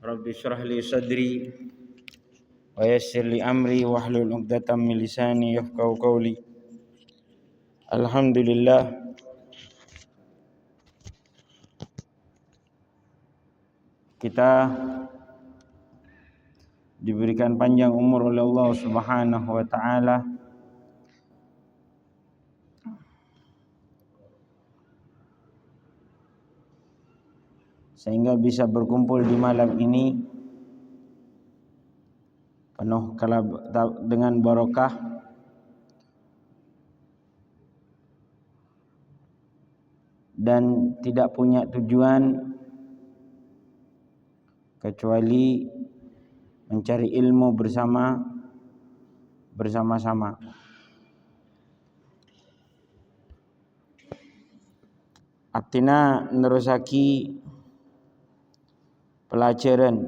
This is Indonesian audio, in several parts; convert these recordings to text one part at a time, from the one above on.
Rabbi shrah li sadri wa yassir li amri wahlul 'uqdatam min lisani yafqahu qawli. Alhamdulillah, kita diberikan panjang umur oleh Allah Subhanahu wa taala sehingga bisa berkumpul di malam ini penuh dengan barokah dan tidak punya tujuan kecuali mencari ilmu bersama-sama. Artinya nerusaki pelajaran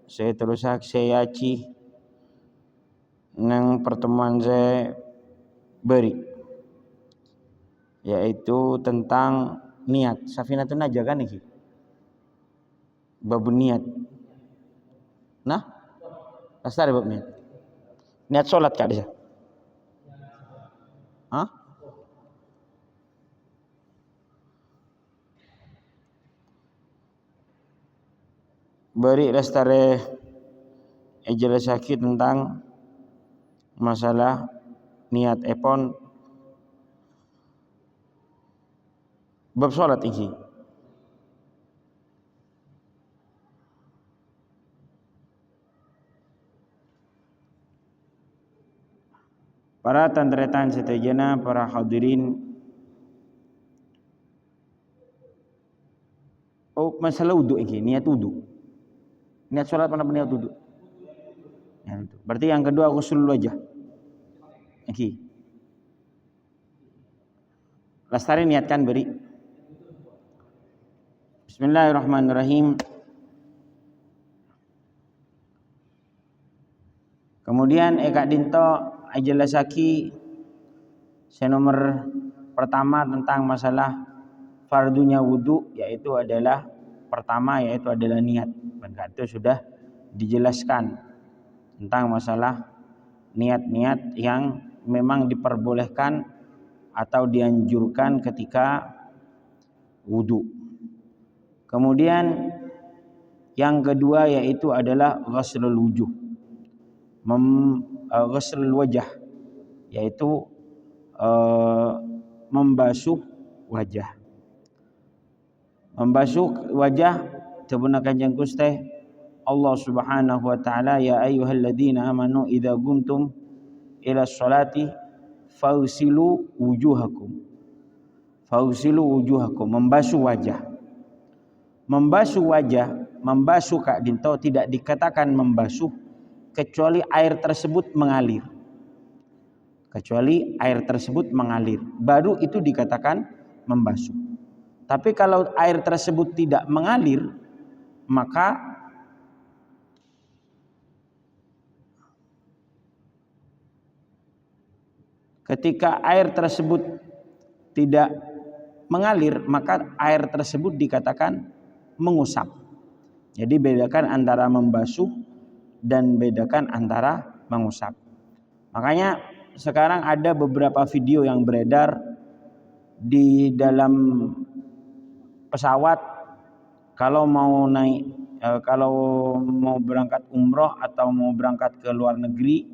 saya nang pertemuan saya beri, yaitu tentang niat. Safinatun aja kan iki bab niat. Nah, asal bab niat. Niat salat kak dia. Hah? Beri lestare jelasaki tentang masalah niat epon bab salat iki. Para tantretan setajana, para hadirin, masalah wudu iki, niat wudu. Niat salat mana niat wudu? Ya, itu. Berarti yang kedua ghusl wajah. Iki. Lestari niatkan beri. Bismillahirrahmanirrahim. Kemudian Eka Dinto ajelasaki nomor pertama tentang masalah fardunya wudu, yaitu adalah niat. Maka itu sudah dijelaskan tentang masalah niat-niat yang memang diperbolehkan atau dianjurkan ketika wudu. Kemudian yang kedua yaitu adalah ghuslul wujuh, ghuslul wajah, yaitu membasuh wajah. Membasuh wajah tabuna kanjeng Gusti Allah Subhanahu wa taala, ya ayyuhalladzina amanu idza qumtum ila sholati fausilu wujuhakum. Fausilu wujuhakum, membasuh wajah. Membasuh wajah, membasuh Kak Dinto tidak dikatakan membasuh kecuali air tersebut mengalir. Kecuali air tersebut mengalir, baru itu dikatakan membasuh. Tapi kalau air tersebut tidak mengalir, maka ketika air tersebut tidak mengalir, maka air tersebut dikatakan mengusap. Jadi bedakan antara membasuh dan bedakan antara mengusap. Makanya sekarang ada beberapa video yang beredar di dalam pesawat kalau mau berangkat umroh atau mau berangkat ke luar negeri,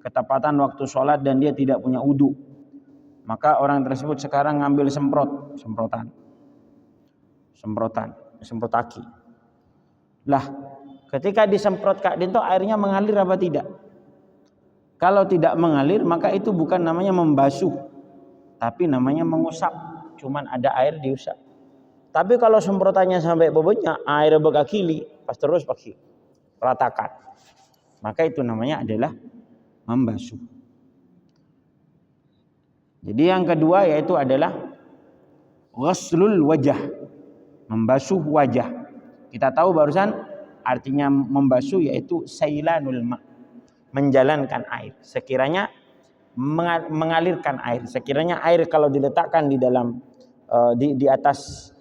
ketepatan waktu sholat dan dia tidak punya wudu, maka orang tersebut sekarang ngambil semprotan aki. Lah, ketika disemprot Kak Dinto airnya mengalir apa tidak? Kalau tidak mengalir maka itu bukan namanya membasuh, tapi namanya mengusap. Cuman ada air diusap. Tapi kalau semprotannya sampai bobotnya air bekakili, pas terus pakai ratakan, maka itu namanya adalah membasuh. Jadi yang kedua yaitu adalah ghuslul wajah, membasuh wajah. Kita tahu barusan artinya membasuh yaitu sailanul ma, menjalankan air. Sekiranya mengalirkan air. Sekiranya air kalau diletakkan di dalam di atas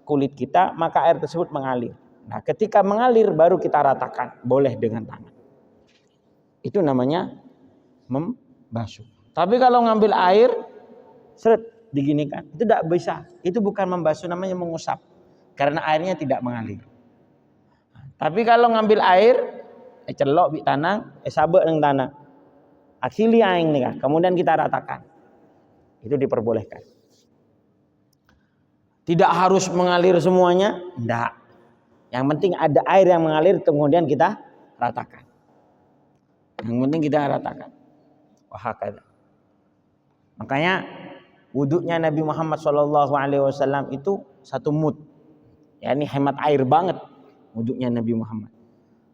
kulit kita, maka air tersebut mengalir. Nah, ketika mengalir baru kita ratakan, boleh dengan tangan. Itu namanya membasuh. Tapi kalau ngambil air, seret diginikan, itu tidak bisa. Itu bukan membasuh, namanya mengusap. Karena airnya tidak mengalir. Tapi kalau ngambil air, celok di tanah, sabek dengan tanah. Akhili aing nih, kemudian kita ratakan. Itu diperbolehkan. Tidak harus mengalir semuanya, enggak. Yang penting ada air yang mengalir, kemudian kita ratakan. Yang penting kita ratakan. Wahakadha. Makanya wudhunya Nabi Muhammad SAW itu satu mud. Ya, ini hemat air banget wudhunya Nabi Muhammad.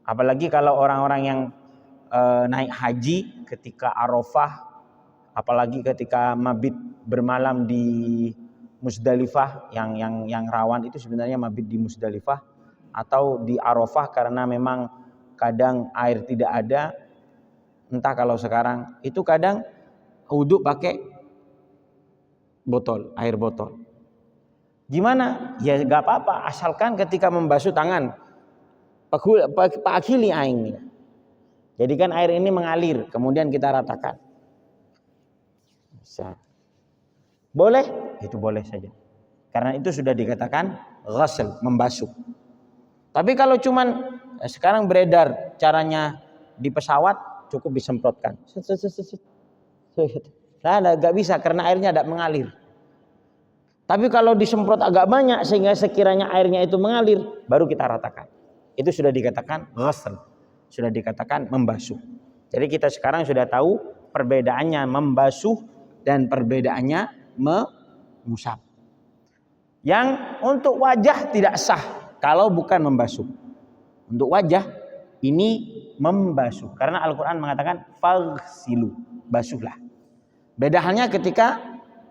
Apalagi kalau orang-orang yang naik haji ketika Arafah, apalagi ketika mabit bermalam di Musdalifah, yang rawan itu sebenarnya mabit di Musdalifah atau di Arafah, karena memang kadang air tidak ada. Entah kalau sekarang itu kadang wudhu pakai botol, air botol. Gimana? Ya gak apa-apa, asalkan ketika membasuh tangan pakili aing. Jadikan air ini mengalir, kemudian kita ratakan. Bisa. Boleh? Itu boleh saja. Karena itu sudah dikatakan ghasl, membasuh. Tapi kalau cuman sekarang beredar caranya di pesawat, cukup disemprotkan. Nah, gak bisa karena airnya tidak mengalir. Tapi kalau disemprot agak banyak sehingga sekiranya airnya itu mengalir, baru kita ratakan. Itu sudah dikatakan ghasl, sudah dikatakan membasuh. Jadi kita sekarang sudah tahu perbedaannya membasuh dan perbedaannya mengusap. Yang untuk wajah tidak sah kalau bukan membasuh. Untuk wajah ini membasuh, karena Al-Quran mengatakan faghsilu, basuhlah. Beda halnya ketika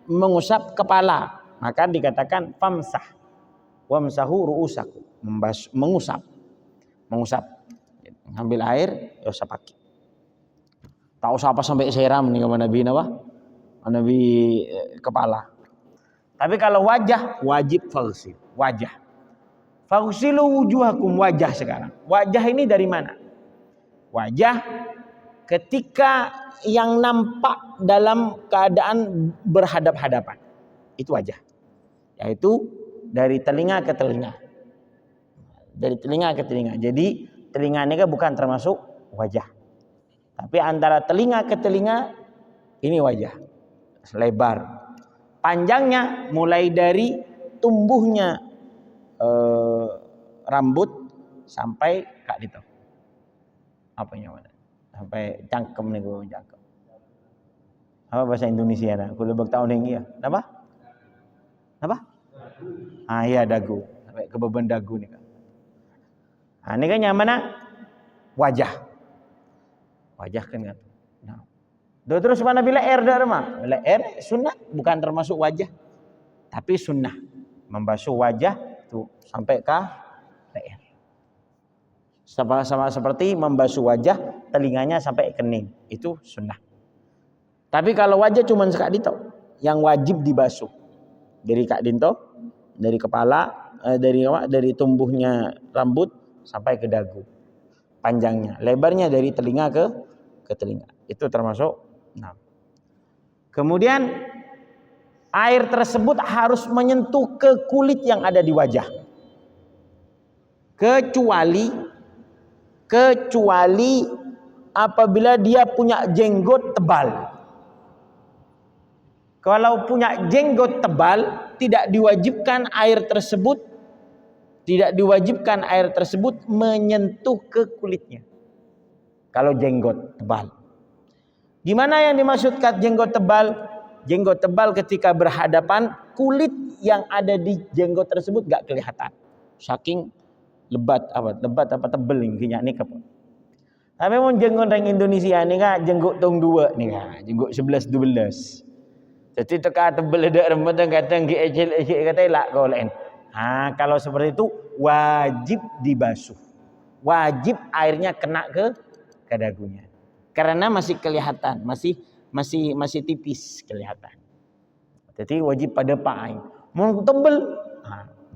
mengusap kepala, maka dikatakan famsah, wamsahu ru'usakum, mengusap. Ngambil air, ya usah pakai. Tak usah apa sampai siram nih sama Nabi Nabi kepala. Tapi kalau wajah wajib faghsil, wajah. Faghsilu wujuhakum, wajah sekarang. Wajah ini dari mana? Wajah ketika yang nampak dalam keadaan berhadap-hadapan. Itu wajah. Yaitu dari telinga ke telinga. Dari telinga ke telinga. Jadi telinga ini kan bukan termasuk wajah. Tapi antara telinga ke telinga ini wajah. Selebar. Panjangnya mulai dari tumbuhnya rambut sampai kak dito. Apa namanya? Sampai cangkem nih gue cangkem. Apa bahasa Indonesia dah? Aku lebih tahu nih ya. Apa? Ah iya, dagu. Sampai ke beban dagu nih kan. Nah, ini kan yang mana? Wajah. Wajah kan. Nah. Terus mana bila air dah mah? Bila air sunnah, bukan termasuk wajah. Tapi sunnah. Membasuh wajah tuh sampai ke leher. Sama seperti membasuh wajah telinganya sampai kening. Itu sunnah. Tapi kalau wajah cuma sekak dito, yang wajib dibasuh. Dari kak dinto, dari kepala, dari tumbuhnya rambut sampai ke dagu. Panjangnya, lebarnya dari telinga ke telinga. Itu termasuk. Nah. Kemudian air tersebut harus menyentuh ke kulit yang ada di wajah. Kecuali apabila dia punya jenggot tebal. Kalau punya jenggot tebal, tidak diwajibkan air tersebut menyentuh ke kulitnya. Kalau jenggot tebal. Gimana yang dimaksudkan jenggot tebal? Jenggot tebal ketika berhadapan, kulit yang ada di jenggot tersebut gak kelihatan. Saking lebat apa tebel ini nih apa. Tapi mau jenggot orang Indonesia ini kan jenggot tong dua nih kan, jenggot 11-12. Jadi teka tebel ada rambut dan kata kata elak kau lain. Kalau seperti itu wajib dibasuh. Wajib airnya kena ke dagunya. Karena masih kelihatan, masih tipis kelihatan. Jadi wajib pada pakai. Mau tebel,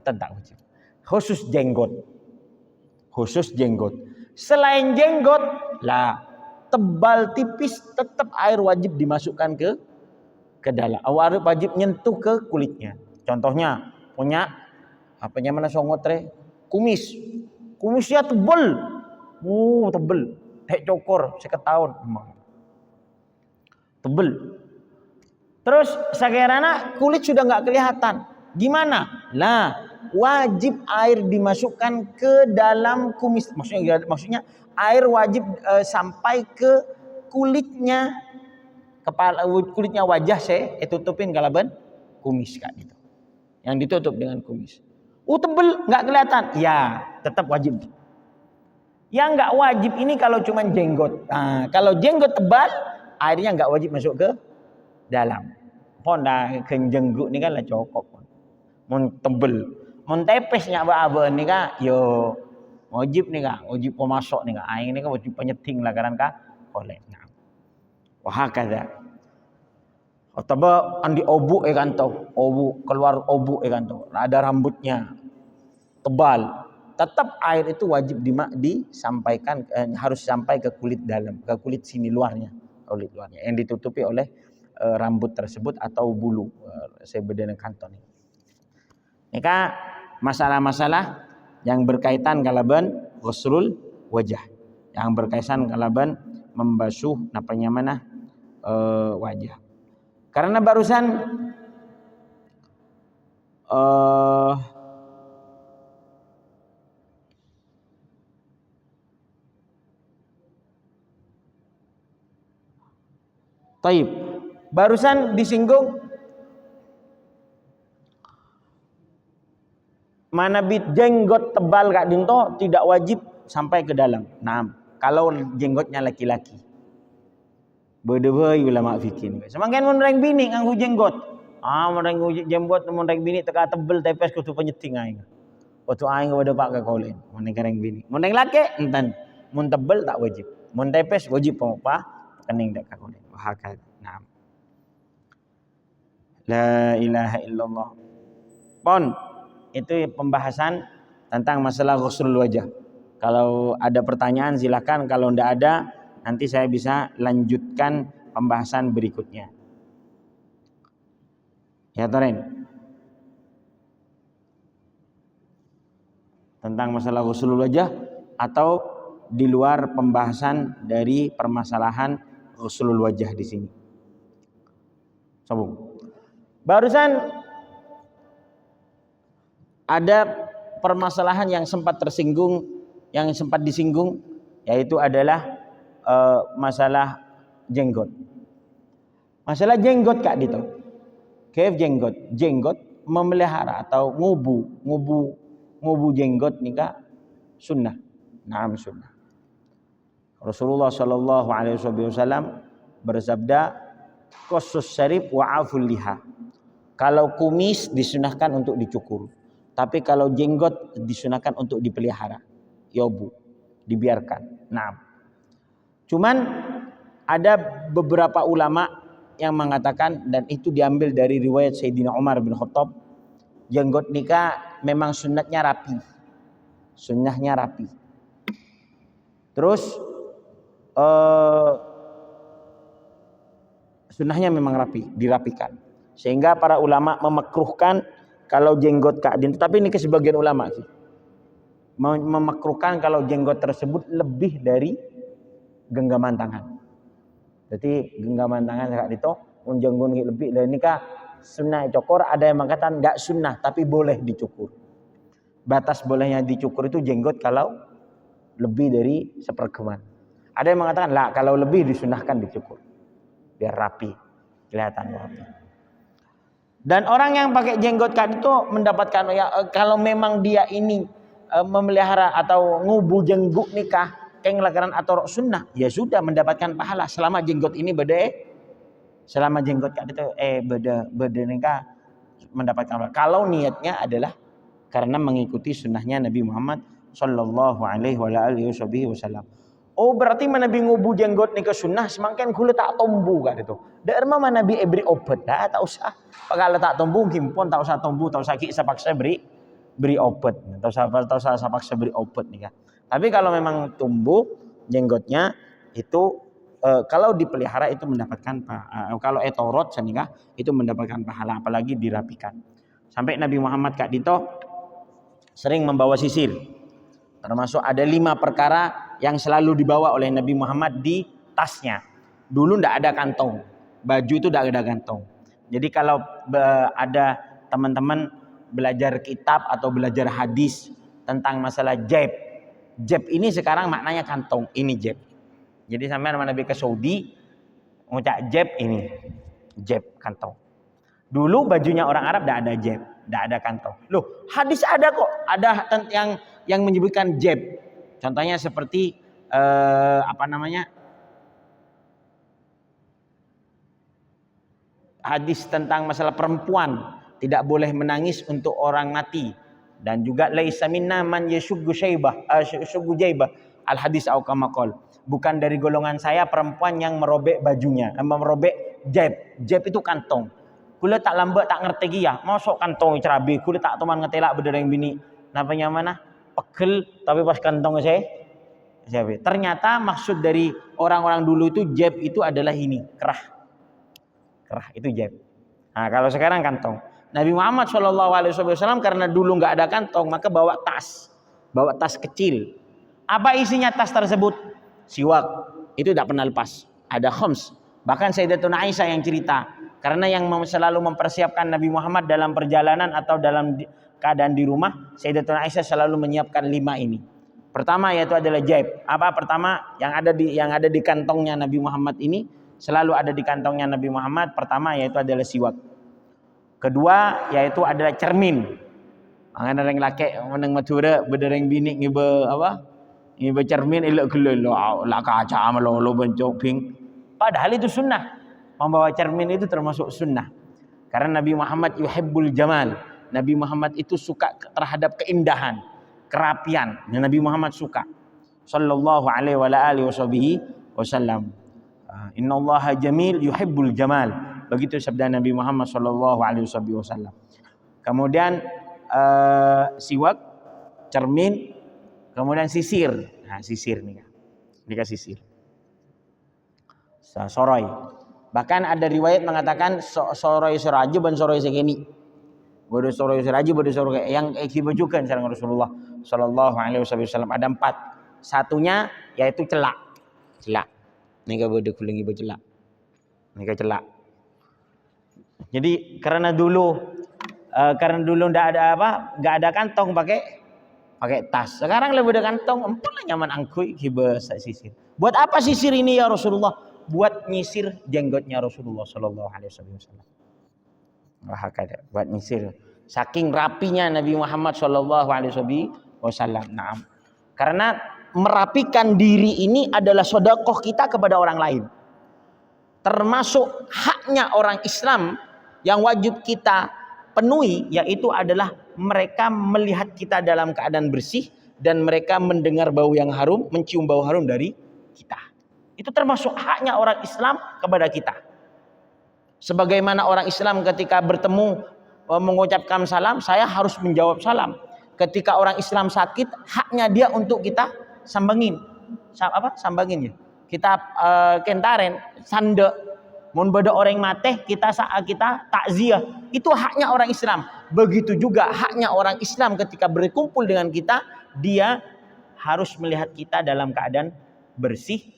tak wajib. Khusus jenggot. Khusus jenggot. Selain jenggot lah tebal tipis tetap air wajib dimasukkan ke dalam. Air wajib nyentuh ke kulitnya. Contohnya punya apanya mana songot kumis. Kumisnya tebal. Tebal. Kayak cokor seketahun. Tebal. Terus sakerana kulit sudah nggak kelihatan. Gimana? Nah, wajib air dimasukkan ke dalam kumis. Maksudnya air wajib sampai ke kulitnya kepala, kulitnya wajah saya tutupin kalaban kumis Kak gitu. Yang ditutup dengan kumis. Tebel nggak kelihatan. Ya, tetap wajib. Yang nggak wajib ini kalau cuma jenggot. Nah, kalau jenggot tebal, airnya nggak wajib masuk ke dalam. Pon dah kenjenggut ni kan lah cokok. Mun tebel, mun tepesnya apa ni kan, yo wajib ni kan, wajib pemasok ni kan. Aing ni kan wajib penyeting lah kan kolek. Nah, wah kada. Atau andi obuk kan tau, obuk keluar obuk kan tau. Ada rambutnya tebal. Tetap air itu wajib disampaikan, harus sampai ke kulit dalam, ke kulit sini luarnya, kulit luarnya yang ditutupi oleh rambut tersebut atau bulu sebedana kanton. Ini kan masalah-masalah yang berkaitan kalaban ghuslul wajah, yang berkaitan kalaban membasuh napanya mana wajah. Karena barusan Taib. Barusan disinggung mana bit jenggot tebal Kak Dinto tidak wajib sampai ke dalam. Nah, kalau jenggotnya laki-laki. Bede-bede ulama fikih. Semakin mun reng bini nganggo jenggot. Mun reng jenggot mun reng bini teka tebel tepes kudu penyeting aing. Waktu aing kepada Pak ke kolen. Mun reng bini. Mun reng laki enten. Mun tebel tak wajib. Mun tepes wajib apa? Kening dak ka kolen. Hakal. Nah. La ilaha illallah. Pon, itu pembahasan tentang masalah ghuslul wajah. Kalau ada pertanyaan silakan, kalau tidak ada nanti saya bisa lanjutkan pembahasan berikutnya. Ya Toren. Tentang masalah ghuslul wajah atau di luar pembahasan dari permasalahan ghuslul wajah di sini. Sambung. Barusan ada permasalahan yang sempat tersinggung, yang sempat disinggung, yaitu adalah masalah jenggot. Masalah jenggot Kak Dito. Kayak jenggot memelihara atau ngubu jenggot nih Kak sunnah. Naam sunnah. Rasulullah sallallahu alaihi wasallam bersabda, "Qassus syarib wa aful liha." Kalau kumis disunahkan untuk dicukur, tapi kalau jenggot disunahkan untuk dipelihara. Yobu, dibiarkan. Nah, cuman ada beberapa ulama yang mengatakan, dan itu diambil dari riwayat Sayyidina Umar bin Khattab, jenggot nikah memang sunnahnya rapi. Terus sunnahnya memang rapi, dirapikan. Sehingga para ulama memakruhkan kalau jenggot Kak Din, tapi ini ke sebagian ulama sih, memakruhkan kalau jenggot tersebut lebih dari genggaman tangan. Jadi genggaman tangan Kak Dito, jenggot lebih dari nikah sunnah cokor. Ada yang mengatakan enggak sunnah tapi boleh dicukur. Batas bolehnya dicukur itu jenggot kalau lebih dari sepergeman. Ada yang mengatakan lah kalau lebih disunahkan dicukur biar rapi, kelihatan rapi. Dan orang yang pakai jenggot Kak itu mendapatkan kalau memang dia ini memelihara atau ngubu jenggut nikah kengelakaran atau sunnah, ya sudah mendapatkan pahala selama jenggot ini selama jenggot Kak itu beda nikah mendapatkan pahala. Kalau niatnya adalah karena mengikuti sunnahnya Nabi Muhammad sallallahu alaihi wasallam. Oh berarti Nabi ngubu jenggot nikah sunnah semakin kula tak tombu Kak itu. Dari mana Nabi beri obat dah tak usah. Kalau tak tombu gimpon tak usah tombu, tak usah ki paksa beri obat. Tak usah paksa beri obat nih Kak. Tapi kalau memang tumbuh jenggotnya itu kalau dipelihara itu mendapatkan kalau etorot senikah itu mendapatkan pahala, apalagi dirapikan. Sampai Nabi Muhammad Kak Dito sering membawa sisir. Termasuk ada 5 perkara yang selalu dibawa oleh Nabi Muhammad di tasnya. Dulu ndak ada kantong. Baju itu ndak ada kantong. Jadi kalau ada teman-teman belajar kitab atau belajar hadis tentang masalah jeb. Jeb ini sekarang maknanya kantong, ini jeb. Jadi sampai nama Nabi ke Saudi ngucap jeb ini. Jeb kantong. Dulu bajunya orang Arab tidak ada jeb, tidak ada kantong. Loh, hadis ada kok, ada yang menyebutkan jeb. Contohnya seperti hadis tentang masalah perempuan tidak boleh menangis untuk orang mati, dan juga laisa minna man yashuggu jaibah al hadis au kama qol. Bukan dari golongan saya perempuan yang merobek bajunya, merobek jeb. Jeb itu kantong. Kula tak lambat tak ngerti ya, masuk kantong cerabi, kula tak teman ngetelak bedereng bini. Namanya mana? Pegel tapi pas kantong saya. Ternyata maksud dari orang-orang dulu itu jeb itu adalah ini, kerah. Kerah itu jeb. Nah, kalau sekarang kantong. Nabi Muhammad SAW karena dulu nggak ada kantong, maka bawa tas kecil. Apa isinya tas tersebut? Siwak. Itu tidak pernah lepas. Ada khams. Bahkan Sayyidatuna Aisyah yang cerita, karena yang selalu mempersiapkan Nabi Muhammad dalam perjalanan atau dalam keadaan di rumah, Sayyidatuna Aisyah selalu menyiapkan 5 ini. Pertama yaitu adalah jaib. Apa pertama yang ada di kantongnya Nabi Muhammad ini, selalu ada di kantongnya Nabi Muhammad. Pertama yaitu adalah siwak. Kedua yaitu adalah cermin. Angan orang laki meneng Madura bedereng bini ngibe apa? Ngibe cermin elok gelelo la kaca amalo bencok ping. Padahal itu sunnah. Membawa cermin itu termasuk sunnah. Karena Nabi Muhammad yuhibbul jamal. Nabi Muhammad itu suka terhadap keindahan, kerapian. Dan Nabi Muhammad suka. Sallallahu alaihi wa alihi wasallam. Innallaha jamil yuhibbul jamal. Begitu sabda Nabi Muhammad sallallahu alaihi wasallam. Kemudian siwak, cermin, kemudian sisir. Nah, sisir nih. Ini sisir. Soroi. Bahkan ada riwayat mengatakan soroi seraja ban soroi segini. Bodoh soroi seraja bodoh soroi yang dibajukan sareng Rasulullah sallallahu alaihi wasallam ada 4. Satunya yaitu celak. Celak. Nika bodoh kulingi celak. Nika celak. Jadi karena dulu enggak ada kantong pakai tas. Sekarang lebih ada kantong, empatlah nyaman angkui kibas sisir. Buat apa sisir ini ya Rasulullah? Buat nyisir jenggotnya Rasulullah sallallahu alaihi wasallam. Wah, buat nyisir. Saking rapinya Nabi Muhammad sallallahu alaihi wasallam. Naam. Karena merapikan diri ini adalah sedekah kita kepada orang lain. Termasuk haknya orang Islam yang wajib kita penuhi, yaitu adalah mereka melihat kita dalam keadaan bersih dan mereka mendengar bau yang harum, mencium bau harum dari kita. Itu termasuk haknya orang Islam kepada kita. Sebagaimana orang Islam ketika bertemu mengucapkan salam, saya harus menjawab salam. Ketika orang Islam sakit, haknya dia untuk kita sambangin. Sambangin ya. Kita kentaren, sande. Mun beda orang mate kita takziah. Itu haknya orang Islam. Begitu juga haknya orang Islam ketika berkumpul dengan kita, dia harus melihat kita dalam keadaan bersih.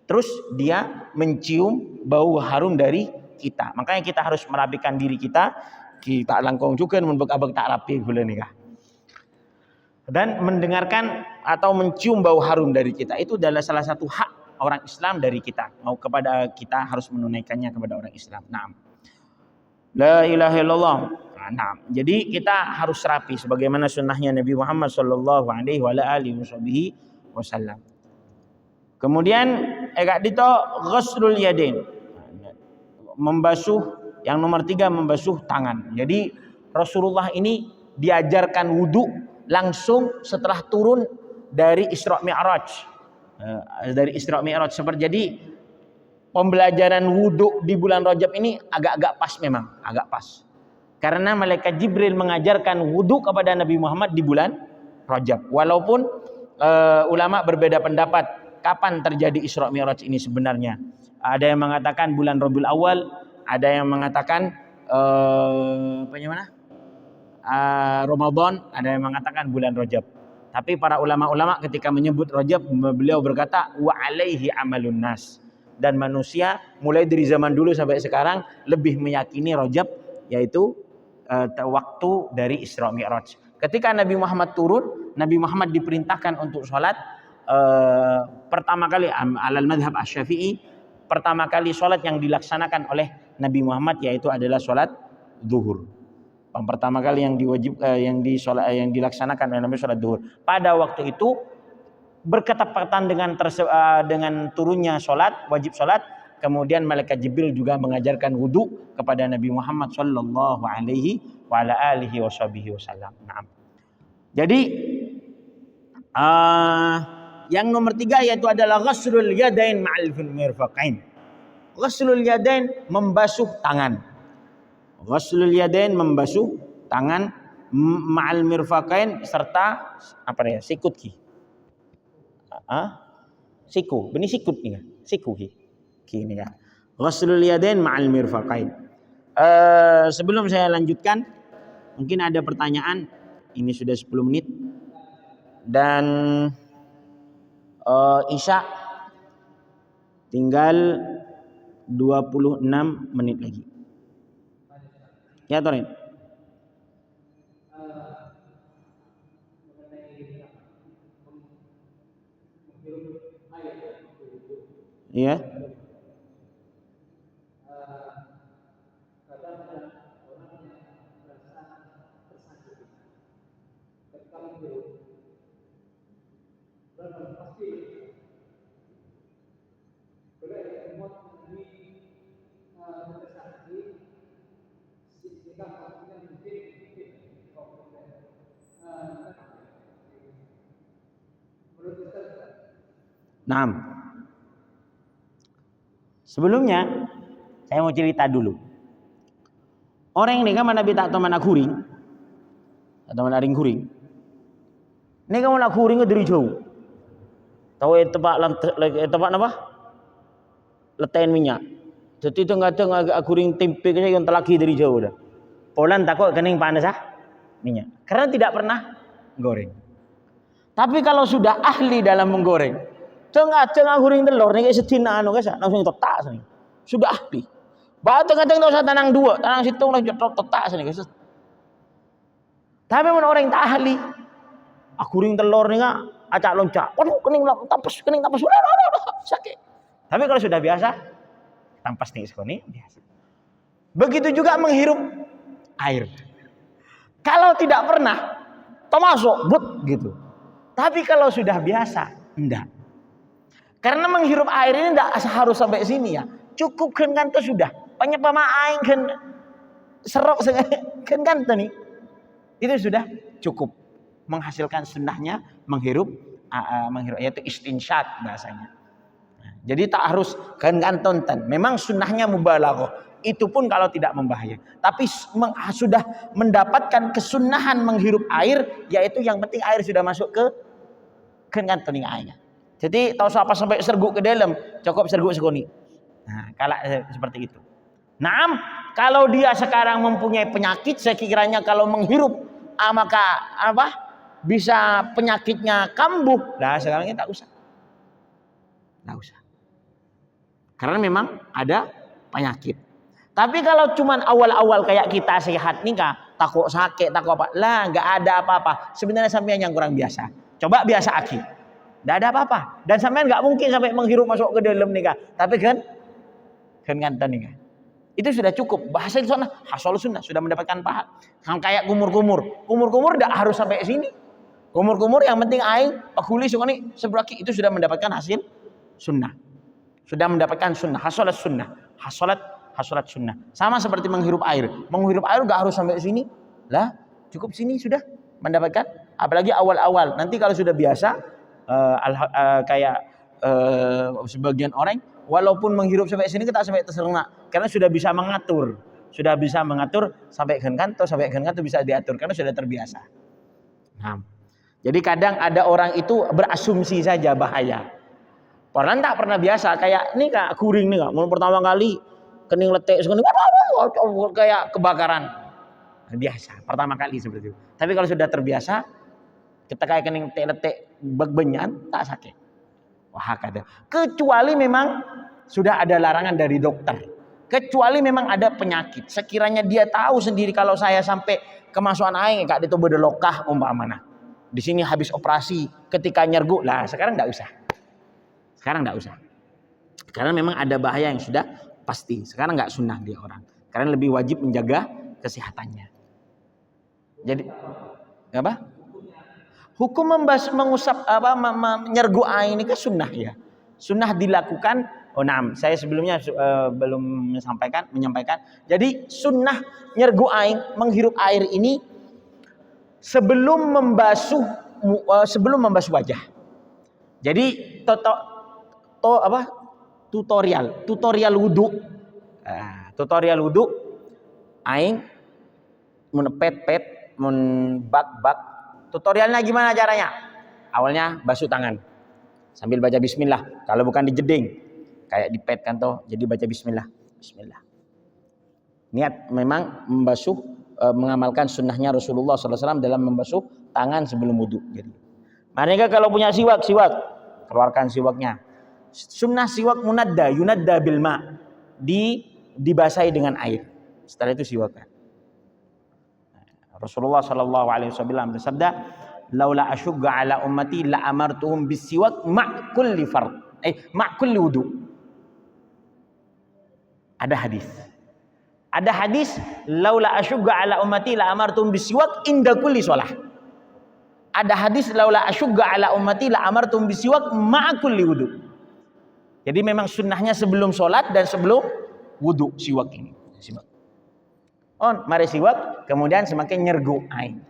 Terus dia mencium bau harum dari kita. Makanya kita harus merapikan diri kita. Kita langkong juga membek-abek tak rapi gula nikah. Dan mendengarkan atau mencium bau harum dari kita. Itu adalah salah satu hak orang Islam dari kita. Mau kepada kita harus menunaikannya kepada orang Islam. Naam. La ilaha illallah. Nah, jadi kita harus rapi sebagaimana sunnahnya Nabi Muhammad sallallahu alaihi wasallam. Kemudian dito ghuslul yadain. Membasuh, yang nomor 3 membasuh tangan. Jadi Rasulullah ini diajarkan wudu langsung setelah turun dari Isra Mi'raj. Seperti jadi pembelajaran wudu di bulan Rajab ini agak-agak pas memang, agak pas. Karena malaikat Jibril mengajarkan wudu kepada Nabi Muhammad di bulan Rajab. Walaupun ulama berbeda pendapat kapan terjadi Isra Mi'raj ini sebenarnya. Ada yang mengatakan bulan Rabiul Awal, ada yang mengatakan Ramadan, ada yang mengatakan bulan Rajab. Tapi para ulama-ulama ketika menyebut Rajab, beliau berkata wa alaihi amalun nas. Dan manusia mulai dari zaman dulu sampai sekarang lebih meyakini Rajab, yaitu waktu dari Isra Mi'raj. Ketika Nabi Muhammad turun, Nabi Muhammad diperintahkan untuk sholat pertama kali alal madhab Asy-Syafi'i, pertama kali sholat yang dilaksanakan oleh Nabi Muhammad yaitu adalah sholat zuhur. Yang pertama kali yang yang dilaksanakan oleh Nabi sholat zuhur. Pada waktu itu berketepatan dengan turunnya sholat, wajib sholat, kemudian malaikat Jibril juga mengajarkan wudu kepada Nabi Muhammad sallallahu alaihi wa ala alihi wasallam. Nah. Jadi yang nomor 3 yaitu adalah ghuslul yadain ma'al mirfaqain. Ghuslul yadain membasuh tangan. Ghuslul yadain membasuh tangan ma'al mirfaqain serta sikut ki. Siku, benih sikut nih kan? Siku ki. Ki ini kan. Ghuslul yadain ma'al mirfaqain. Sebelum saya lanjutkan, mungkin ada pertanyaan. Ini sudah 10 menit. Dan Isya tinggal 26 menit lagi. Ya Torin. Iya. Nah, sebelumnya saya mau cerita dulu. Orang ini kan Nabi tak tahu mana kuring, atau mana ring kuring. Ini kan mana kuring dari jauh. Tahu tempat apa? Letain minyak. Jadi itu kadang agak kuring tempe saja yang terlaki dari jauh dah. Polan takut kening panas minyak. Karena tidak pernah goreng. Tapi kalau sudah ahli dalam menggoreng, tengah goreng telur ni kayak setina anu guys, langsung tetak sini. Sudah ahli. Bah tengah-tengah tak usah tanang dua, tanang situ langsung tetak sini guys. Tapi mana orang yang tak ahli, goreng telur ni ngak acak loncak. Waduh kening tapas udah sakit. Tapi kalau sudah biasa, tampas nih sekoni biasa. Begitu juga menghirup air. Kalau tidak pernah, termasuk but gitu. Tapi kalau sudah biasa, enggak. Karena menghirup air ini enggak harus sampai sini ya. Cukup kan tuh sudah. Banyak pemain kan serok kan nih. Itu sudah cukup menghasilkan sunnahnya menghirup yaitu istinsyaq bahasanya. Jadi tak harus kan tonton. Memang sunnahnya mubalaghah. Itu pun kalau tidak membahaya. Tapi sudah mendapatkan kesunnahan menghirup air, yaitu yang penting air sudah masuk ke kantoning airnya. Jadi tahu apa sampai serguk ke dalam, cukup serguk sekoni. Nah, kalau seperti itu. Naam, kalau dia sekarang mempunyai penyakit, sekiranya kalau menghirup maka bisa penyakitnya kambuh. Nah, sekarang tak usah. Tak usah. Karena memang ada penyakit. Tapi kalau cuman awal-awal kayak kita sehat nikah, takut sakit, takut apa, lah nggak ada apa-apa. Sebenarnya sampean yang kurang biasa. Coba biasa aki, nggak ada apa-apa. Dan sampean nggak mungkin sampai menghirup masuk ke dalam nikah. Tapi kan nganten nikah. Itu sudah cukup. Bahasa di sana hasol sunnah sudah mendapatkan pahala. Yang kayak kumur-kumur nggak harus sampai sini. Kumur-kumur yang penting aing, pakuli sungani seberaki itu sudah mendapatkan hasil sunnah. Sudah mendapatkan sunnah, hasolat sunnah, hasolat sunnah. Sama seperti menghirup air. Menghirup air nggak harus sampai sini. Lah, cukup sini sudah mendapatkan. Apalagi awal-awal. Nanti kalau sudah biasa, sebagian orang, walaupun menghirup sampai sini kita sampai terserena, karena sudah bisa mengatur, sampai ke kantor bisa diatur karena sudah terbiasa. Nah, Jadi kadang ada orang itu berasumsi saja bahaya. Orang tak pernah biasa, kayak ini kak kuring nih kak, mau pertama kali kening letek sekali, kayak kebakaran. Biasa, pertama kali seperti itu. Tapi kalau sudah terbiasa, kita kayak kening letek benyan, tak sakit. Wah kata. Kecuali memang sudah ada larangan dari dokter. Kecuali memang ada penyakit. Sekiranya dia tahu sendiri kalau saya sampai kemasukan air, kak itu berdelokah umpamana. Di sini habis operasi, ketika nyergu, lah sekarang enggak usah. Sekarang enggak usah. Karena memang ada bahaya yang sudah pasti. Sekarang enggak sunnah dia orang. Karena lebih wajib menjaga kesehatannya. Jadi apa? Hukum mengusap menyergu air ini kan sunnah ya. Sunnah dilakukan. Oh nah, saya sebelumnya belum menyampaikan. Jadi sunnah nyergu air, menghirup air ini sebelum membasuh wajah. Jadi tutorial wudu. Tutorial wudu aing mun pet mun bak. Tutorialnya gimana caranya? Awalnya basuh tangan sambil baca bismillah. Kalau bukan dijeding kayak di pet kan toh, jadi baca bismillah. Niat memang membasuh mengamalkan sunnahnya Rasulullah SAW dalam membasuh tangan sebelum wudu. Jadi, mereka kalau punya siwak, keluarkan siwaknya. Sunnah siwak yunadda bil ma, dibasahi dengan air. Setelah itu siwakkan. Rasulullah SAW bersabda, "Laula asyugga ala ummati la amartuhum bisiwak ma' kulli fard." Ma' kulli wudu. Ada hadis, laula asyugga ala ummati la amartum bisiwak inda kulli shalah. Ada hadis, laula asyugga ala ummati la amartum bisiwak ma'a kulli wudu. Jadi memang sunnahnya sebelum sholat dan sebelum wudu siwak ini. Mari siwak, kemudian semakin nyergu aing.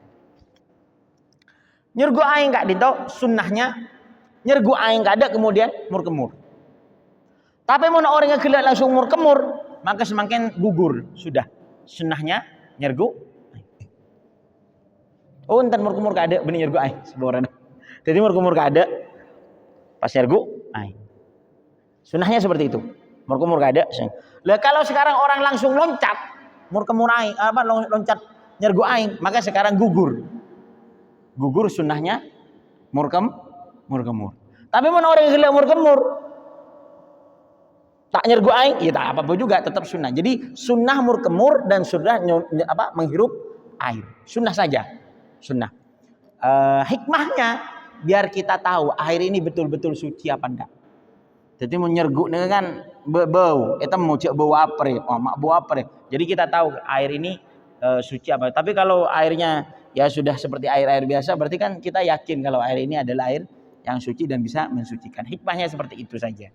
Nyergu aing kak dito, sunnahnya nyergu aing kada kemudian mur-kemur. Tapi mau orang yang gelak langsung mur-kemur, maka semakin gugur sudah sunnahnya nyergu. Entar mur-kemur kada benih nyergu aing seboran. Jadi mur-kemur kada pas nyergu aing. Sunnahnya seperti itu. Mur-kemur kada. Lah kalau sekarang orang langsung loncat mur-kemur aing, loncat nyergu aing, maka sekarang gugur. Gugur sunnahnya mur-kemur. Tapi mau orang yang gelak mur-kemur tak nyergu aing, ya tak apa-apa juga tetap sunnah. Jadi sunnah mur-kemur dan sunnah menghirup air. Sunnah saja. Sunnah. Hikmahnya biar kita tahu air ini betul-betul suci apa enggak. Jadi mau nyergu dengan kan bau, itu mau cek bau apa ya. Jadi kita tahu air ini suci apa. Tapi kalau airnya ya sudah seperti air-air biasa, berarti kan kita yakin kalau air ini adalah air yang suci dan bisa mensucikan. Hikmahnya seperti itu saja.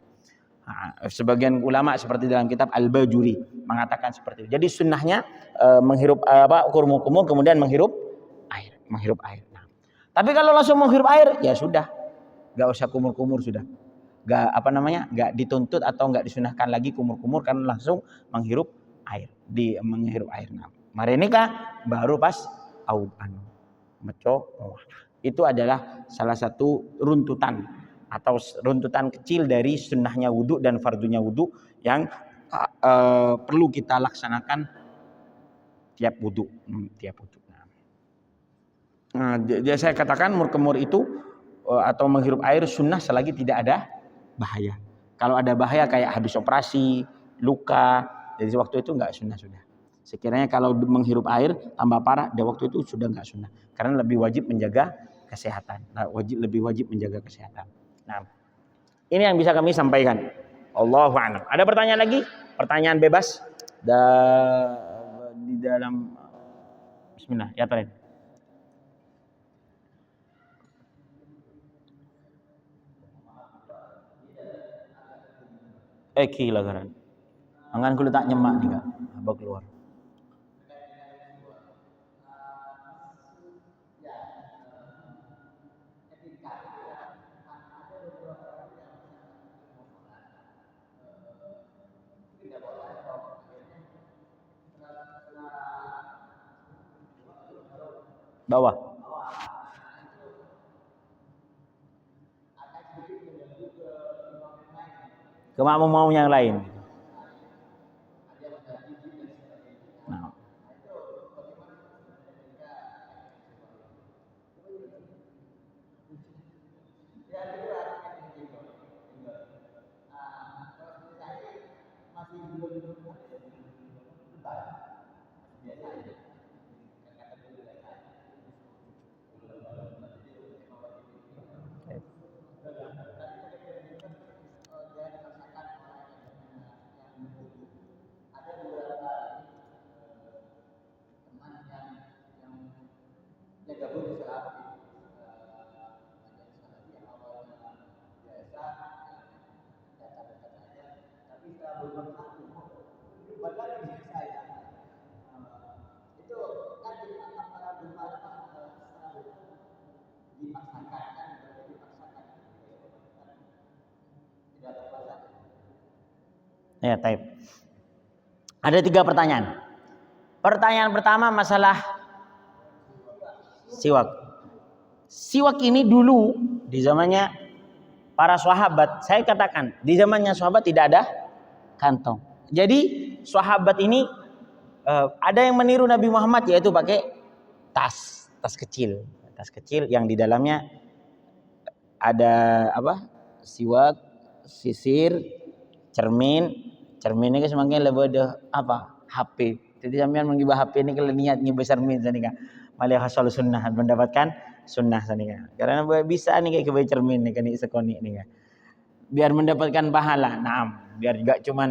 Sebagian ulama seperti dalam kitab Al-Bajuri mengatakan seperti itu. Jadi sunnahnya menghirup kumur-kumur kemudian menghirup air. Nah, tapi kalau langsung menghirup air ya sudah, nggak usah kumur-kumur sudah. Nggak dituntut atau nggak disunahkan lagi kumur-kumur karena langsung menghirup air. Menghirup air. Nah, mari nikah baru pas itu adalah salah satu runtutan atau runtutan kecil dari sunnahnya wudu dan fardunya wudu yang perlu kita laksanakan tiap wudu. Nah, dia saya katakan mur-kemur itu atau menghirup air sunnah selagi tidak ada bahaya. Kalau ada bahaya kayak habis operasi, luka, jadi waktu itu nggak sunnah sudah. Sekiranya kalau menghirup air tambah parah, di waktu itu sudah nggak sunnah. Karena lebih wajib menjaga kesehatan. Lebih wajib menjaga kesehatan. Nah, ini yang bisa kami sampaikan. Allahu a'lam. Ada pertanyaan lagi? Pertanyaan bebas di dalam. Bismillah. Ya Tarin. Kila garan. Angan kulit tak nyemak nih kak. Abang keluar. Bawah. mau yang lain. Nah. Ya, taib. Ada 3 pertanyaan. Pertanyaan pertama masalah siwak. Siwak ini dulu di zamannya para sahabat, saya katakan di zamannya sahabat tidak ada kantong. Jadi sahabat ini ada yang meniru Nabi Muhammad, yaitu pakai tas kecil yang di dalamnya ada apa? Siwak, sisir, cermin ini semakin lebih ada apa? HP. Jadi sampean menggibah HP ini kalau niat ngibah cermin sanika. Malih hasal sunnah mendapatkan sunnah sanika. Karena bisa nih kayak ngibah cermin nih kan sekoni nih. Biar mendapatkan pahala. Naam, biar enggak cuman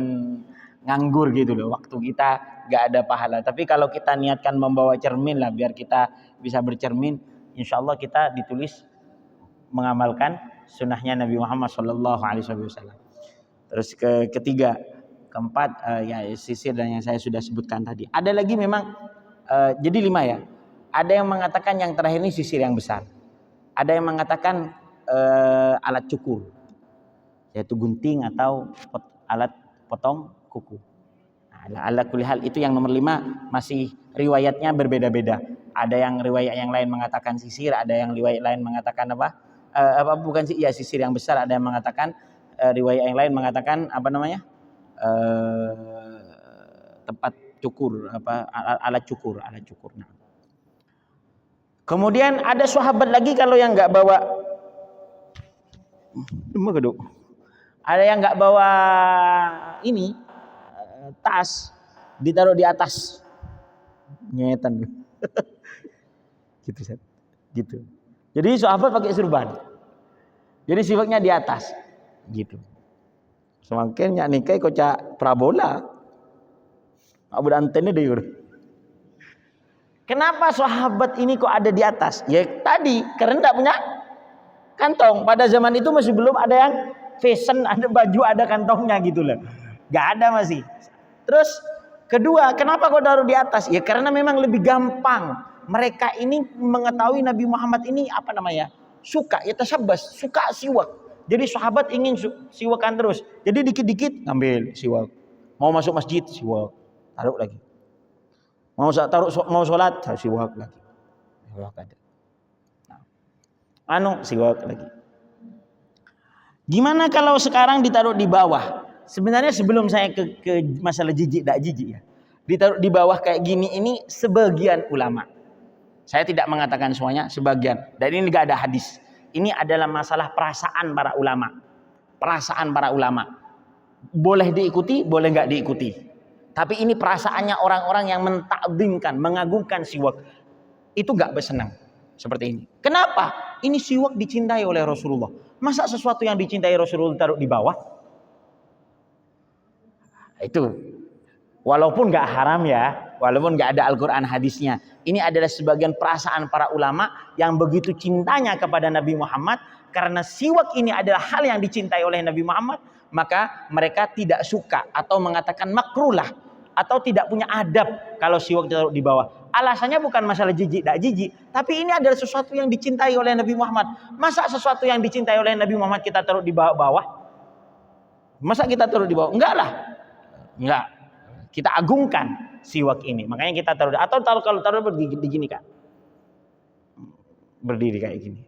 nganggur gitu loh. Waktu kita enggak ada pahala. Tapi kalau kita niatkan membawa cermin lah biar kita bisa bercermin, insyaallah kita ditulis mengamalkan sunnahnya Nabi Muhammad SAW. Terus ketiga, keempat ya sisir dan yang saya sudah sebutkan tadi. Ada lagi memang jadi 5 ya. Ada yang mengatakan yang terakhir ini sisir yang besar. Ada yang mengatakan alat cukur, yaitu gunting atau alat potong kuku. Nah, ala kulli hal itu yang nomor 5 masih riwayatnya berbeda-beda. Ada yang riwayat yang lain mengatakan sisir, ada yang riwayat lain mengatakan bukan sih ya sisir yang besar, ada yang mengatakan riwayat yang lain mengatakan tempat cukur alat cukur. Nah. Kemudian ada sahabat lagi kalau yang nggak bawa ada yang nggak bawa ini tas, ditaruh di atas nyetan gitu. Jadi sahabat pakai surban, jadi siwaknya di atas gitu. Semakin nyak nikai kocak parabola abu antennya deh. Kenapa sahabat ini kok ada di atas? Ya tadi karena tidak punya kantong. Pada zaman itu masih belum ada yang fashion, ada baju, ada kantongnya gitu loh. Gak ada masih. Terus kedua, kenapa kok taruh di atas? Ya karena memang lebih gampang. Mereka ini mengetahui Nabi Muhammad ini suka, ya tasabbas, suka siwak. Jadi sahabat ingin siwakan terus. Jadi dikit-dikit ngambil siwak. Mau masuk masjid siwak, taruh lagi. Mau sholat siwak lagi. Siwak ada. Siwak lagi. Gimana kalau sekarang ditaruh di bawah? Sebenarnya sebelum saya ke masalah jijik tak jijik ya. Ditaruh di bawah kayak gini ini sebagian ulama. Saya tidak mengatakan semuanya, sebagian. Dan ini enggak ada hadis. Ini adalah masalah perasaan para ulama. Perasaan para ulama. Boleh diikuti, boleh enggak diikuti. Tapi ini perasaannya orang-orang yang mentakzimkan, mengagungkan siwak. Itu enggak bersenang. Seperti ini. Kenapa? Ini siwak dicintai oleh Rasulullah. Masa sesuatu yang dicintai Rasulullah taruh di bawah? Itu. Walaupun enggak haram ya. Walaupun enggak ada Al-Quran hadisnya. Ini adalah sebagian perasaan para ulama yang begitu cintanya kepada Nabi Muhammad. Karena siwak ini adalah hal yang dicintai oleh Nabi Muhammad. Maka mereka tidak suka atau mengatakan makruh lah. Atau tidak punya adab kalau siwak ditaruh di bawah. Alasannya bukan masalah jijik tak jijik, tapi ini adalah sesuatu yang dicintai oleh Nabi Muhammad. Masa sesuatu yang dicintai oleh Nabi Muhammad kita taruh di bawah? Masa kita taruh di bawah? Enggak lah. Enggak. Kita agungkan siwak ini. Makanya kita taruh atau kalau taruh berdiri gini kan. Berdiri kayak gini.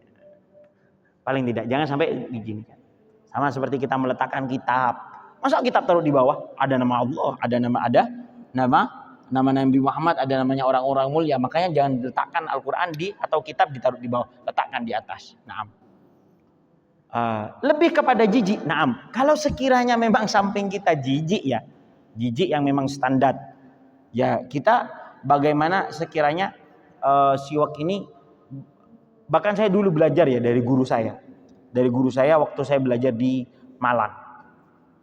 Paling tidak jangan sampai begini kan. Sama seperti kita meletakkan kitab Masa kitab taruh di bawah? Ada nama Allah, ada nama Nabi Muhammad, ada namanya orang-orang mulia. Makanya jangan letakkan Al-Quran atau kitab ditaruh di bawah, letakkan di atas. Naam. Lebih kepada jijik. Naam. Kalau sekiranya memang samping kita jijik ya, jijik yang memang standar. Ya kita bagaimana sekiranya siwak ini, bahkan saya dulu belajar ya dari guru saya. Dari guru saya waktu saya belajar di Malang.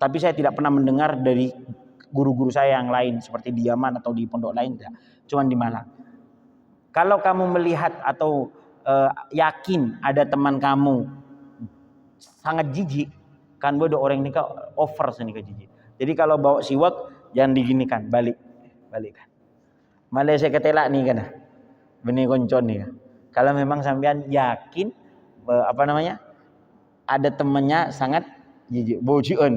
Tapi saya tidak pernah mendengar dari guru-guru saya yang lain seperti di Yaman atau di pondok lain, tidak. Cuman di Malang. Kalau kamu melihat atau yakin ada teman kamu sangat jijik, kan bodoh orang ini over sini ke jijik. Jadi kalau bawa siwak jangan diginikan, balikkan. Malah saya ketelak nih kan, benih koncon nih. Kalau memang sampean yakin ada temannya sangat jijik, bocian,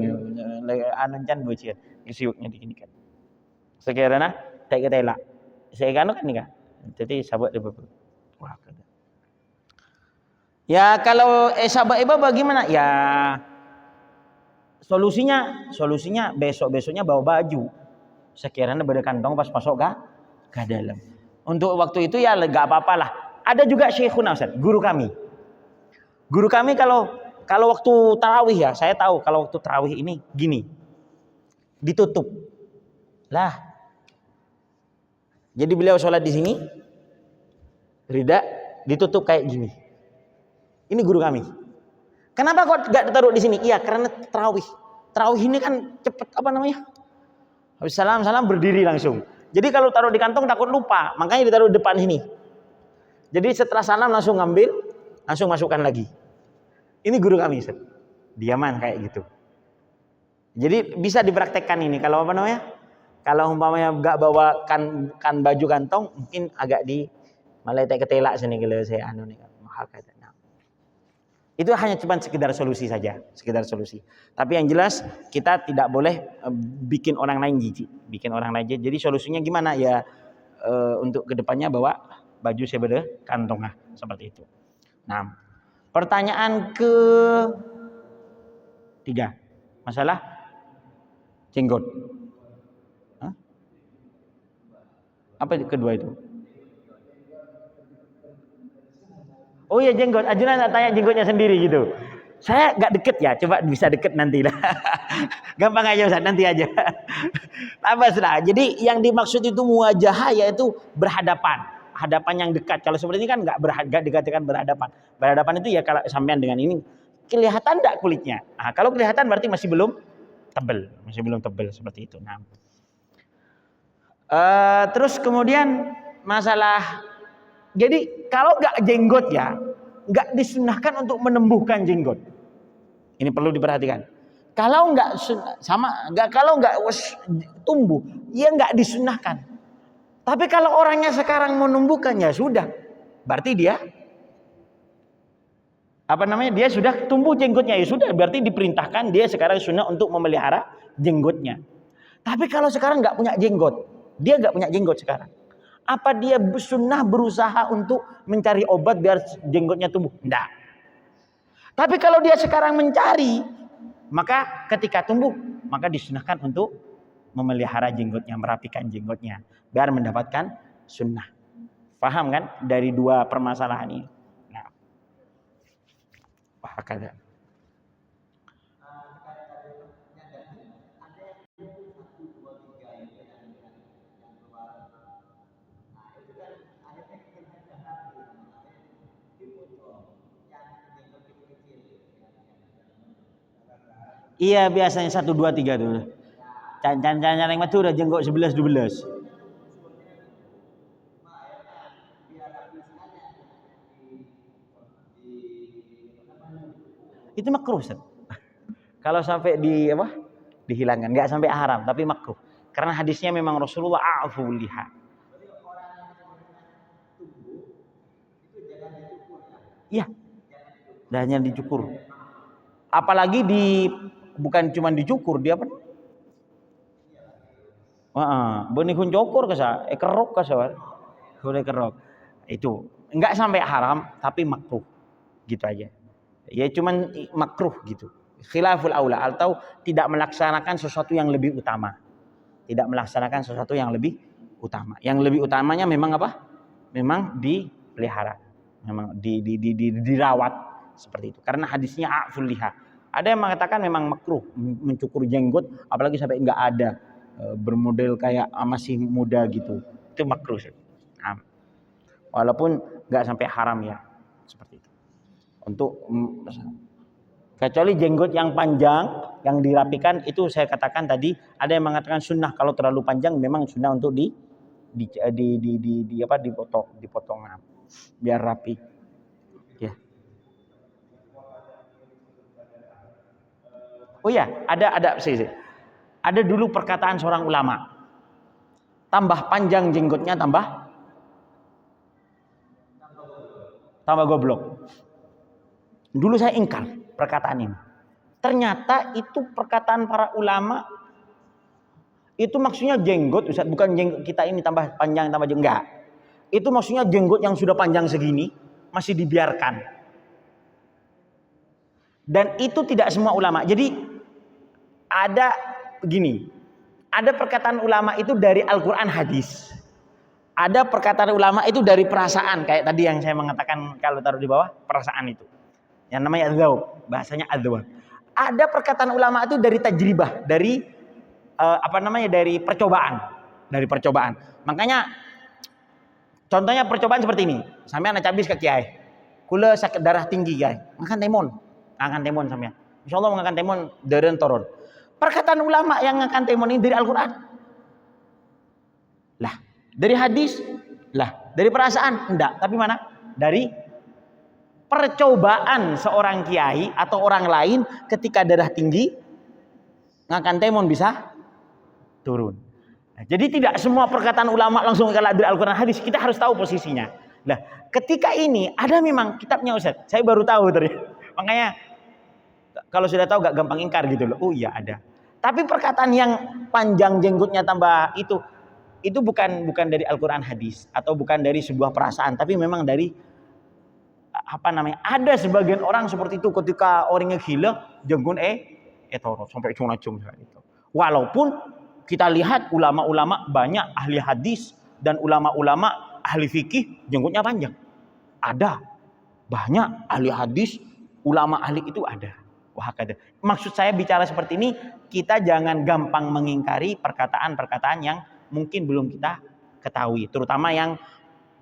anancan bocian, siwaknya diginikan. Sekiranya tak ketelak, saya kan nih kan, jadi sahabat dia betul. Wah, ya kalau sahabat iba bagaimana? Ya solusinya besoknya bawa baju. Sekiranya beda kantong pas masuk ke dalam. Untuk waktu itu ya enggak apa-apalah. Ada juga Syekhuna Ustaz, guru kami. Guru kami kalau waktu tarawih ya, saya tahu kalau waktu tarawih ini gini. Ditutup. Lah. Jadi beliau sholat di sini. Rida ditutup kayak gini. Ini guru kami. Kenapa kok gak ditaruh di sini? Iya, karena tarawih. Tarawih ini kan cepet habis salam berdiri langsung. Jadi kalau taruh di kantong takut lupa, makanya ditaruh di depan sini. Jadi setelah salam langsung ngambil, langsung masukkan lagi. Ini guru kami, Ustaz. Di Yaman kayak gitu. Jadi bisa dipraktekkan ini. Kalau kalau umpamanya gak bawa kan baju kantong, mungkin agak di malaikat ketelak sini kalau saya mahal kata. Itu hanya cuma sekedar solusi saja, Tapi yang jelas kita tidak boleh bikin orang lain jijik, Jadi solusinya gimana ya? Untuk kedepannya bawa baju sebeda kantong seperti itu. Nah, pertanyaan ke-3, masalah jenggot. Apa kedua itu? Oh ya jenggot, Ajuna tanya jenggotnya sendiri gitu. Saya gak deket ya, coba bisa deket nanti lah. Gampang aja Ustaz, nanti aja. Tambah. Jadi yang dimaksud itu muwajahah yaitu berhadapan. Hadapan yang dekat. Kalau seperti ini kan gak dikatakan berhadapan. Berhadapan itu ya kalau sampean dengan ini kelihatan enggak kulitnya. Nah, kalau kelihatan berarti masih belum tebal seperti itu. Nah. Terus kemudian masalah, jadi kalau nggak jenggot ya, nggak disunahkan untuk menumbuhkan jenggot. Ini perlu diperhatikan. Kalau nggak tumbuh, ya nggak disunahkan. Tapi kalau orangnya sekarang menumbuhkan ya sudah, berarti dia dia sudah tumbuh jenggotnya ya sudah, berarti diperintahkan dia sekarang sunnah untuk memelihara jenggotnya. Tapi kalau sekarang nggak punya jenggot, dia nggak punya jenggot sekarang. Apa dia sunnah berusaha untuk mencari obat biar jenggotnya tumbuh? Tidak. Tapi kalau dia sekarang mencari, maka ketika tumbuh, maka disunahkan untuk memelihara jenggotnya, merapikan jenggotnya, biar mendapatkan sunnah. Paham kan dari dua permasalahan ini? Nah, wahakadha. Iya biasanya 1, 2, 3 tuh. Can yang mati udah jenggot 11, 12. Itu makruh Ustaz. Kalau sampai dihilangkan, enggak sampai haram tapi makruh. Karena hadisnya memang Rasulullah a'fu liha. Iya. Dan yang dicukur. Apalagi bukan cuma dicukur, dia apa? Benihun cukur kerok kerok. Itu enggak sampai haram tapi makruh. Gitu aja. Ya cuman makruh gitu. Khilaful aula atau tidak melaksanakan sesuatu yang lebih utama. Tidak melaksanakan sesuatu yang lebih utama. Yang lebih utamanya memang apa? Memang dipelihara. Memang dirawat seperti itu. Karena hadisnya a'ful liha. Ada yang mengatakan memang makruh mencukur jenggot apalagi sampai enggak ada bermodel kayak masih muda gitu. Itu makruh. Nah, walaupun enggak sampai haram ya. Seperti itu. Untuk kecuali jenggot yang panjang yang dirapikan itu saya katakan tadi ada yang mengatakan sunnah kalau terlalu panjang memang sunnah untuk dipotong biar rapi ya. Oh ya ada dulu perkataan seorang ulama, tambah panjang jenggotnya tambah goblok. Dulu saya ingkar perkataan ini. Ternyata itu perkataan para ulama. Itu maksudnya jenggot, Ustaz, bukan jenggot kita ini tambah panjang tambah jenggot. Enggak. Itu maksudnya jenggot yang sudah panjang segini masih dibiarkan. Dan itu tidak semua ulama. Jadi ada begini. Ada perkataan ulama itu dari Al-Qur'an hadis. Ada perkataan ulama itu dari perasaan kayak tadi yang saya mengatakan kalau taruh di bawah perasaan itu. Yang namanya adzauq, bahasanya adzauq. Ada perkataan ulama itu dari tajribah, dari dari percobaan. Makanya contohnya percobaan seperti ini. Sampean anak cabis ke kiai. Kula sakit darah tinggi kiai. Makan temon sampean. Insyaallah makan temon deureun turun. Perkataan ulama yang ngakan temon ini dari Al-Qur'an. Lah, dari hadis? Lah, dari perasaan? Enggak, tapi mana? Dari percobaan seorang kiai atau orang lain ketika darah tinggi ngakan temon bisa turun. Nah, jadi tidak semua perkataan ulama langsung kalau dari Al-Qur'an hadis, kita harus tahu posisinya. Nah, ketika ini ada memang kitabnya Ustaz. Saya baru tahu tadi. Makanya kalau sudah tahu gak gampang ingkar gitu loh. Oh iya ada. Tapi perkataan yang panjang jenggotnya tambah itu bukan dari Al-Qur'an hadis atau bukan dari sebuah perasaan, tapi memang dari ada sebagian orang seperti itu ketika orangnya gila jenggon etoro sampai cung-cung itu. Walaupun kita lihat ulama-ulama banyak ahli hadis dan ulama-ulama ahli fikih jenggotnya panjang. Ada banyak ahli hadis, ulama ahli itu ada. Wah, ada. Maksud saya bicara seperti ini, kita jangan gampang mengingkari perkataan-perkataan yang mungkin belum kita ketahui, terutama yang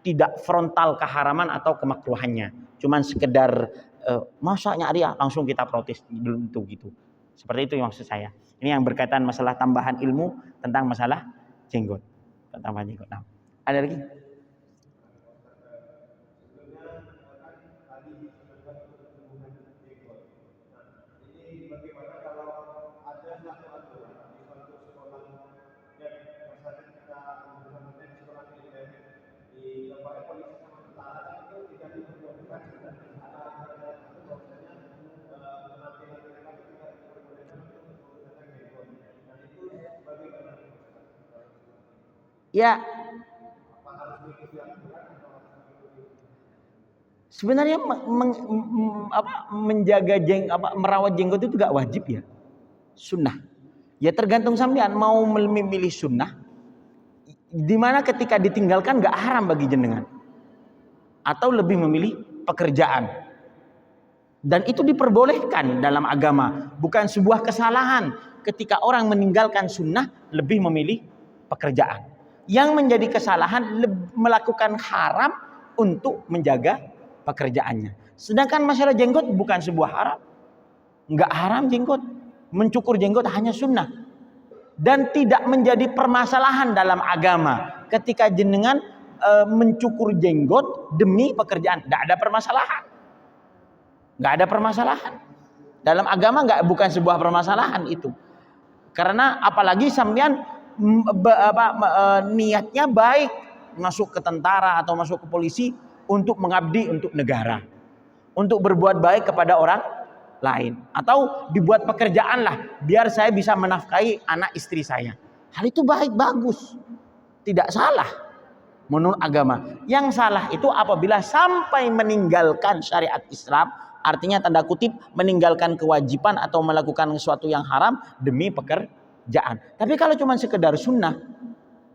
tidak frontal keharaman atau kemakruhannya. Cuman sekedar masa nyari langsung kita protes, belum tentu gitu. Seperti itu yang maksud saya. Ini yang berkaitan masalah tambahan ilmu tentang masalah jenggot. Tambahan jenggot. Nah, ada lagi? Ya, sebenarnya menjaga merawat jenggot itu gak wajib ya, sunnah. Ya tergantung sampean mau memilih sunnah, dimana ketika ditinggalkan gak haram bagi jenengan, atau lebih memilih pekerjaan. Dan itu diperbolehkan dalam agama, bukan sebuah kesalahan ketika orang meninggalkan sunnah lebih memilih pekerjaan. Yang menjadi kesalahan melakukan haram untuk menjaga pekerjaannya. Sedangkan masalah jenggot bukan sebuah haram. Enggak haram jenggot. Mencukur jenggot hanya sunnah. Dan tidak menjadi permasalahan dalam agama. Ketika jenengan mencukur jenggot demi pekerjaan. Enggak ada permasalahan. Enggak ada permasalahan. Dalam agama bukan sebuah permasalahan itu. Karena apalagi sampean niatnya baik masuk ke tentara atau masuk ke polisi untuk mengabdi untuk negara, untuk berbuat baik kepada orang lain, atau dibuat pekerjaan lah biar saya bisa menafkahi anak istri saya. Hal itu baik, bagus, tidak salah menurut agama. Yang salah itu apabila sampai meninggalkan syariat Islam Artinya tanda kutip meninggalkan kewajiban atau melakukan sesuatu yang haram demi pekerjaan. Tapi kalau cuma sekedar sunnah,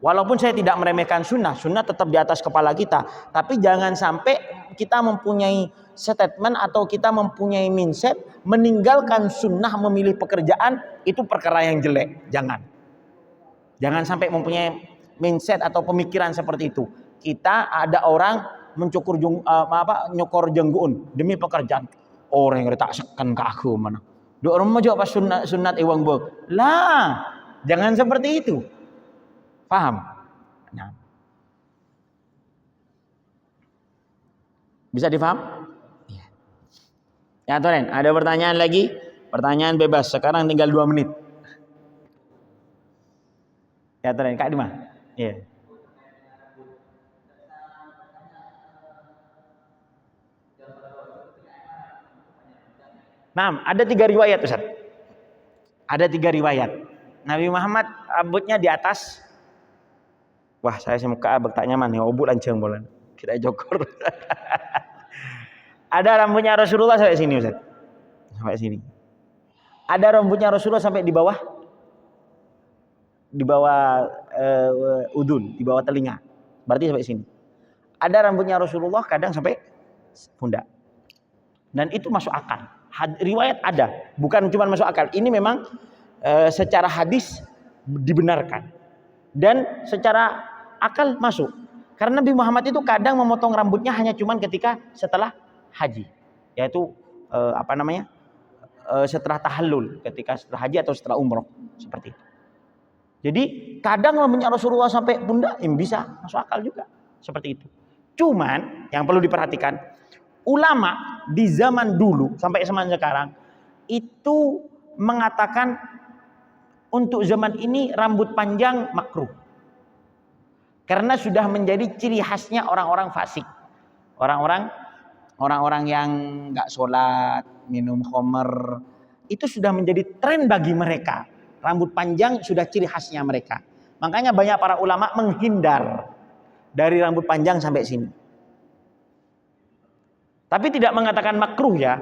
walaupun saya tidak meremehkan sunnah, sunnah tetap di atas kepala kita. Tapi jangan sampai kita mempunyai statement atau kita mempunyai mindset meninggalkan sunnah memilih pekerjaan itu perkara yang jelek. Jangan sampai mempunyai mindset atau pemikiran seperti itu. Kita ada orang nyokor jenggoon demi pekerjaan. Orang yang tak sekan ke aku mana. Dua orang mau pas sunat iwang bog. Lah, jangan seperti itu. Paham? Nah. Bisa difaham? Ya. Ya, Toren, ada pertanyaan lagi? Pertanyaan bebas. Sekarang tinggal 2 menit. Ya, Toren, Kak Dima. Iya. Nah, ada 3 riwayat, Ustaz. Ada 3 riwayat. Nabi Muhammad rambutnya di atas. Wah, saya semuka abek tak nyaman ya, obuk lanceng bolan. Kita jokor. Ada rambutnya Rasulullah sampai sini, Ustaz. Sampai sini. Ada rambutnya Rasulullah sampai di bawah udun, di bawah telinga. Berarti sampai sini. Ada rambutnya Rasulullah kadang sampai pundak. Dan itu masuk akal. Riwayat ada, bukan cuma masuk akal. Ini memang secara hadis dibenarkan. Dan secara akal masuk. Karena Nabi Muhammad itu kadang memotong rambutnya hanya cuma ketika setelah haji. Yaitu setelah tahallul, ketika setelah haji atau setelah umroh, seperti itu. Jadi kadang rambutnya Rasulullah sampai pundak, bisa masuk akal juga, seperti itu. Cuman yang perlu diperhatikan, ulama di zaman dulu sampai zaman sekarang itu mengatakan untuk zaman ini rambut panjang makruh. Karena sudah menjadi ciri khasnya orang-orang fasik. Orang-orang yang enggak sholat, minum khamr, itu sudah menjadi tren bagi mereka. Rambut panjang sudah ciri khasnya mereka. Makanya banyak para ulama menghindar dari rambut panjang sampai sini. Tapi tidak mengatakan makruh ya.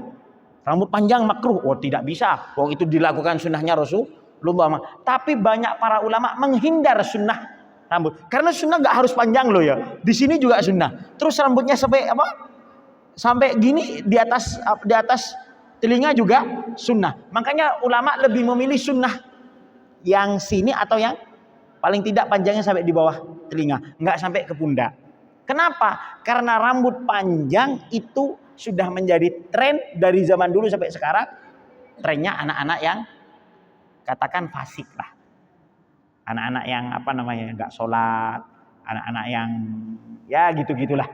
Rambut panjang makruh. Oh, tidak bisa. Oh, itu dilakukan sunnahnya Rasulullah. Tapi banyak para ulama menghindar sunnah rambut. Karena sunnah nggak harus panjang loh ya. Di sini juga sunnah. Terus rambutnya sampai gini di atas telinga juga sunnah. Makanya ulama lebih memilih sunnah yang sini atau yang paling tidak panjangnya sampai di bawah telinga, nggak sampai ke pundak. Kenapa? Karena rambut panjang itu sudah menjadi tren dari zaman dulu sampai sekarang. Trennya anak-anak yang katakan fasik lah, anak-anak yang nggak sholat, anak-anak yang ya gitu-gitulah.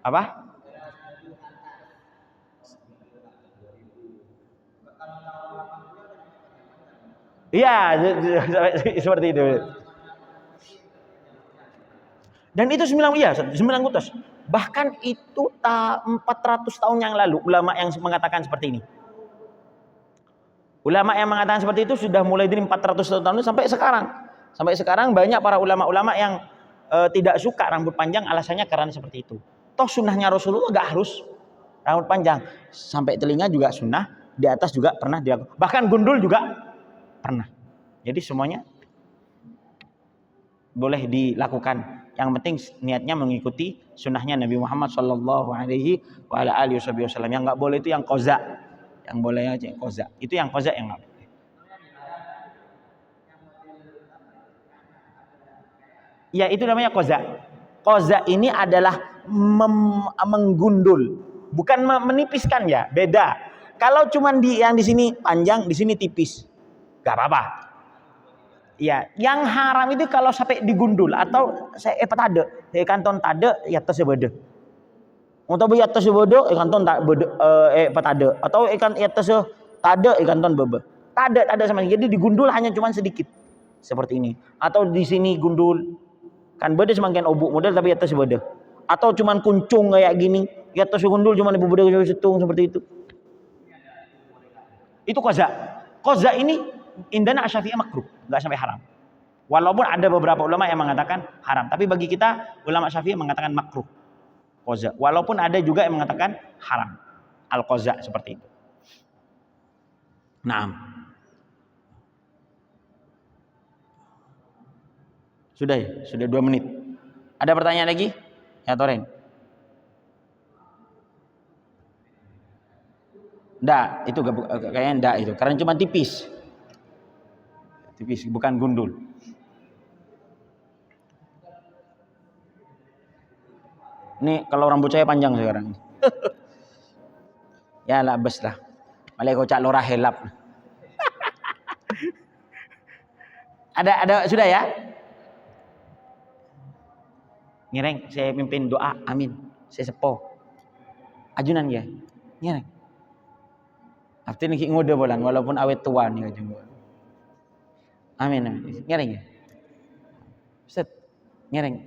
Apa? Iya, seperti itu. Dan itu 900. Bahkan itu 400 tahun yang lalu ulama yang mengatakan seperti ini. Ulama yang mengatakan seperti itu sudah mulai dari 400 tahun sampai sekarang. Sampai sekarang banyak para ulama-ulama yang tidak suka rambut panjang, alasannya karena seperti itu. Toh sunnahnya Rasulullah gak harus rambut panjang. Sampai telinga juga sunnah, di atas juga pernah dilakukan. Bahkan gundul juga pernah. Jadi semuanya boleh dilakukan. Yang penting niatnya mengikuti sunnahnya Nabi Muhammad sallallahu alaihi wasallam. Yang nggak boleh itu yang qaza. Yang boleh aja qaza. Itu yang qaza yang nggak boleh. Ya itu namanya qaza. Qaza ini adalah menggundul, bukan menipiskan ya. Beda. Kalau cuman yang di sini panjang, di sini tipis. Gak apa-apa. Ya, yang haram itu kalau sampai digundul atau tade, kanton tade ya tersebede. Untuk ya tersebede kanton tak tade atau ikan ya tade kanton bebe. Tade ada sama. Jadi digundul hanya cuma sedikit. Seperti ini. Atau di sini gundul. Kan bede semakin obuk model tapi ya tersebede. Atau cuma kuncung kayak gini, ya tersegundul cuma bebe setung seperti itu. Itu qaza. Qaza ini indana Asy-Syafi'iyah makruh, enggak sampai haram. Walaupun ada beberapa ulama yang mengatakan haram, tapi bagi kita ulama Syafi'iyah mengatakan makruh. Qaza. Walaupun ada juga yang mengatakan haram. Al-qaza seperti itu. Naam. Sudah ya? Sudah 2 menit. Ada pertanyaan lagi? Ya, Toren. Nggak, itu kayaknya nggak itu. Karena cuma tipis. Tipis, bukan gundul. Ini kalau rambut saya panjang sekarang. Ya lah, bes lah. Malai kocak lorah helap. Ada sudah ya? Ngireng, saya pimpin doa. Amin. Saya sepo. Ajunan ya. Ngireng. After ini ngode bolan walaupun awet tua nih ajung. Amin. Amin. Ngireng ya. Ustaz, ngireng.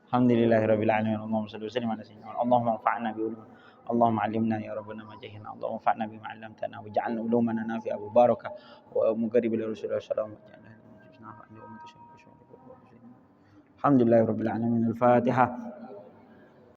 Alhamdulillahirabbil alamin. Allahumma shalli wa sallim ala sayyidina Muhammad. Allahumma anfa'na bi ulum. Allahumma 'allimna ya rabbana ma jahilna. Allahumma anfa'na bima 'allamtana waj'alna ulumana nafi'a mubarakah wa muqarribal rasulillah sallallahu alaihi wasallam. Alhamdulillahirabbil alamin. Al-Fatihah.